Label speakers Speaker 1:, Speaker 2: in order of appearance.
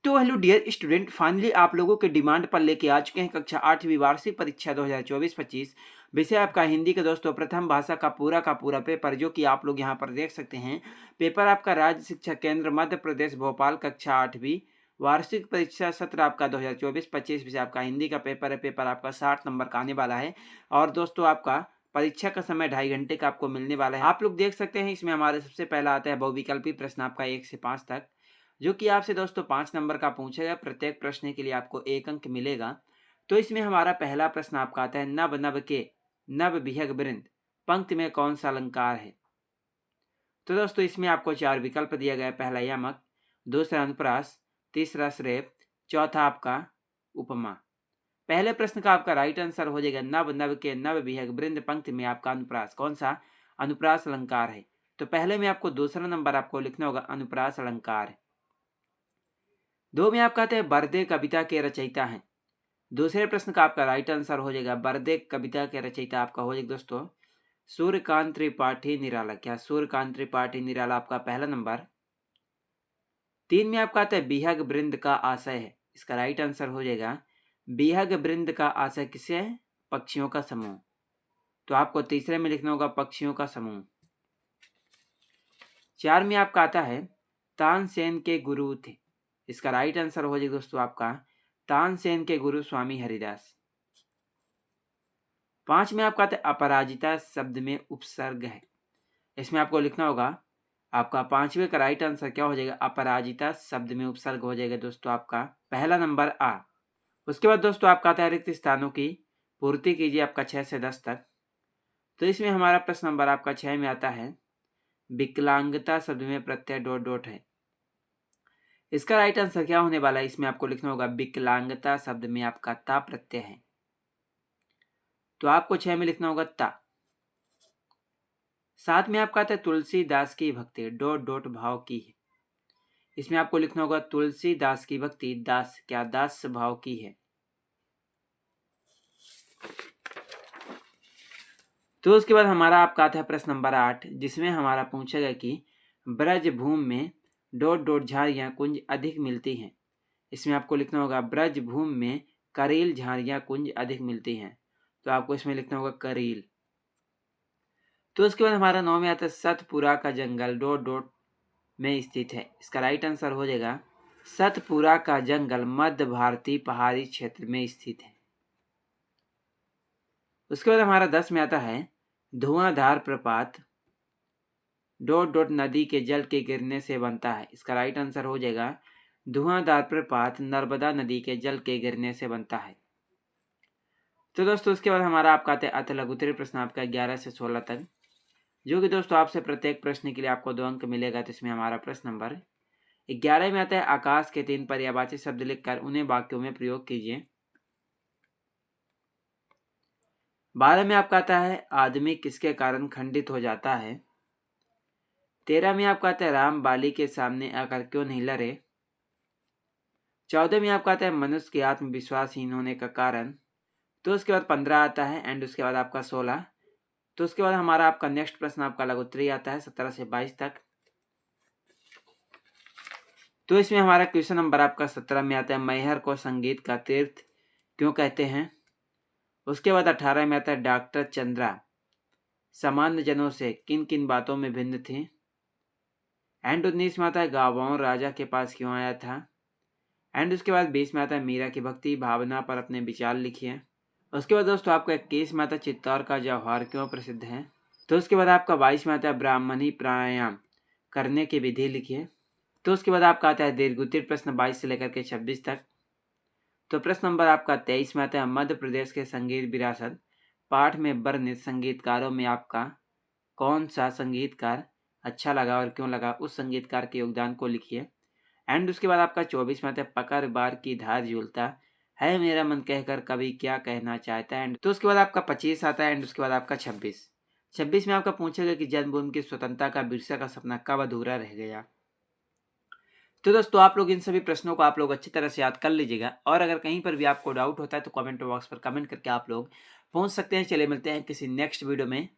Speaker 1: तो hello dear student, finally आप लोगों के डिमांड पर लेके आ चुके हैं कक्षा 8वीं वार्षिक परीक्षा 2024-25। विषय आपका हिंदी के दोस्तों प्रथम भाषा का पूरा पेपर, जो कि आप लोग यहां पर देख सकते हैं। पेपर आपका राज्य शिक्षा केंद्र मध्य प्रदेश भोपाल कक्षा 8वीं वार्षिक परीक्षा सत्र आपका 2024-25। विषय आपका हिंदी का पेपर है। पेपर आपका 60 नंबर का आने वाला है और दोस्तों आपका परीक्षा का समय 2.5 घंटे का आपको मिलने वाला है। आप लोग देख सकते हैं इसमें हमारे सबसे पहला आता है बहुविकल्पी प्रश्न आपका 1 से 5 तक, जो कि आपसे दोस्तों 5 नंबर का पूछेगा। प्रत्येक प्रश्न के लिए आपको 1 अंक मिलेगा। तो इसमें हमारा पहला प्रश्न आपका आता है नभ नभ के नभ विहग वृंद पंक्ति में कौन सा अलंकार है। तो दोस्तों इसमें आपको 4 विकल्प दिया गया है। पहला यमक, दूसरा अनुप्रास, तीसरा श्रेप, चौथा आपका उपमा। पहले प्रश्न का आपका राइट आंसर हो जाएगा नभ नभ के नभ विहग वृंद पंक्ति में आपका अनुप्रास। कौन सा अनुप्रास अलंकार है। तो पहले में आपको दूसरा नंबर आपको लिखना होगा अनुप्रास अलंकार है। 2 में आप कहते हैं बरदे कविता के रचयिता हैं। दूसरे प्रश्न का आपका राइट आंसर हो जाएगा बरदे कविता के रचयिता आपका हो जाएगा दोस्तों सूर्यकांत त्रिपाठी निराला। क्या सूर्यकांत त्रिपाठी निराला आपका पहला नंबर। 3 में आप कहते हैं बिहग वृंद का आशय है। इसका राइट आंसर हो जाएगा बिहग वृंद का आशय किसे है, पक्षियों का समूह। तो आपको तीसरे में लिखना होगा पक्षियों का समूह। 4 में आपका आता है तानसेन के गुरु थे। इसका राइट आंसर हो जाएगा दोस्तों आपका तानसेन के गुरु स्वामी हरिदास। 5 में आपका आता है अपराजिता शब्द में उपसर्ग है। इसमें आपको लिखना होगा आपका 5वें का राइट आंसर क्या हो जाएगा, अपराजिता शब्द में उपसर्ग हो जाएगा दोस्तों आपका पहला नंबर आ। उसके बाद दोस्तों आपका आता है रिक्त स्थानों की पूर्ति कीजिए आपका 6 से 10 तक। तो इसमें हमारा प्रश्न नंबर आपका 6 में आता है विकलांगता शब्द में प्रत्यय डॉट डॉट है। इसका राइट आंसर क्या होने वाला है, इसमें आपको लिखना होगा विकलांगता शब्द में आपका ता प्रत्यय है। तो आपको 6 में लिखना होगा ता। 7 में आपका आता है तुलसीदास की भक्ति डॉट डॉट भाव की है। इसमें आपको लिखना होगा तुलसीदास की भक्ति दास क्या दास भाव की है। तो उसके बाद हमारा आपका आता है प्रश्न नंबर 8, जिसमें हमारा पूछेगा कि ब्रज भूमि में डॉट डॉट झाड़ियां कुंज अधिक मिलती हैं। इसमें आपको लिखना होगा ब्रज भूमि में करील झाड़ियां कुंज अधिक मिलती हैं। तो आपको इसमें लिखना होगा करील। तो उसके बाद हमारा 9 में आता है सतपुरा का जंगल डॉट डॉट में स्थित है। इसका राइट आंसर हो जाएगा सतपुरा का जंगल मध्य भारतीय पहाड़ी क्षेत्र में स्थित है। उसके बाद हमारा 10 में आता है धुआंधार प्रपात डॉट डॉट नदी के जल के गिरने से बनता है। इसका राइट आंसर हो जाएगा धुआंधार प्रपात नर्मदा नदी के जल के गिरने से बनता है। तो दोस्तों उसके बाद हमारा आपका आता है अति लघुत्तरीय प्रश्न आपका 11 से 16 तक, जो कि दोस्तों आपसे प्रत्येक प्रश्न के लिए आपको 2 अंक मिलेगा। तो इसमें हमारा प्रश्न नंबर 11 में आता है आकाश के 3 पर्यायवाची शब्द लिखकर उन्हें वाक्यों में प्रयोग कीजिए। 12 में आपका आता है आदमी किसके कारण खंडित हो जाता है। 13 में आपका आता है राम बाली के सामने आकर क्यों नहीं लड़े। 14 में आपका आता है मनुष्य के आत्मविश्वासहीन होने का कारण। तो उसके बाद 15 आता है एंड उसके बाद आपका 16। तो उसके बाद हमारा आपका नेक्स्ट प्रश्न आपका लघुत्तरीय आता है 17 से 22 तक। तो इसमें हमारा क्वेश्चन नंबर आपका 17 में आता है मैहर को संगीत का तीर्थ क्यों कहते हैं। उसके बाद 18 में आता है डॉक्टर चंद्रा सामान्य जनों से किन किन बातों में भिन्न थी। एंड 19 में आता है गांवों राजा के पास क्यों आया था। एंड उसके बाद 20 में आता है मीरा की भक्ति भावना पर अपने विचार लिखिए। उसके बाद दोस्तों आपका 21 में आता है चित्तौड़ का जौहर क्यों प्रसिद्ध है। तो उसके बाद आपका 22 में आता है ब्राह्मणी प्राणायाम करने की विधि लिखिए। तो उसके बाद आपका आता है दीर्घोत्तरीय प्रश्न 22 से लेकर के 26 तक। तो प्रश्न नंबर आपका 23 में आता है मध्य प्रदेश के संगीत विरासत पाठ में वर्णित संगीतकारों में आपका कौन सा संगीतकार अच्छा लगा और क्यों लगा, उस संगीतकार के योगदान को लिखिए। एंड उसके बाद आपका 24 में आता है पकड़ बार की धार झूलता है मेरा मन कहकर कभी क्या कहना चाहता है। तो उसके बाद आपका 25 आता है एंड उसके बाद आपका 26 में आपका पूछेगा कि जन्मभूमि की स्वतंत्रता का बिरसा का सपना कब अधूरा रह गया। तो दोस्तों आप लोग इन सभी प्रश्नों को आप लोग अच्छी तरह से याद कर लीजिएगा और अगर कहीं पर भी आपको डाउट होता है तो कमेंट बॉक्स पर कमेंट करके आप लोग पूछ सकते हैं। चलिए मिलते हैं किसी नेक्स्ट वीडियो में।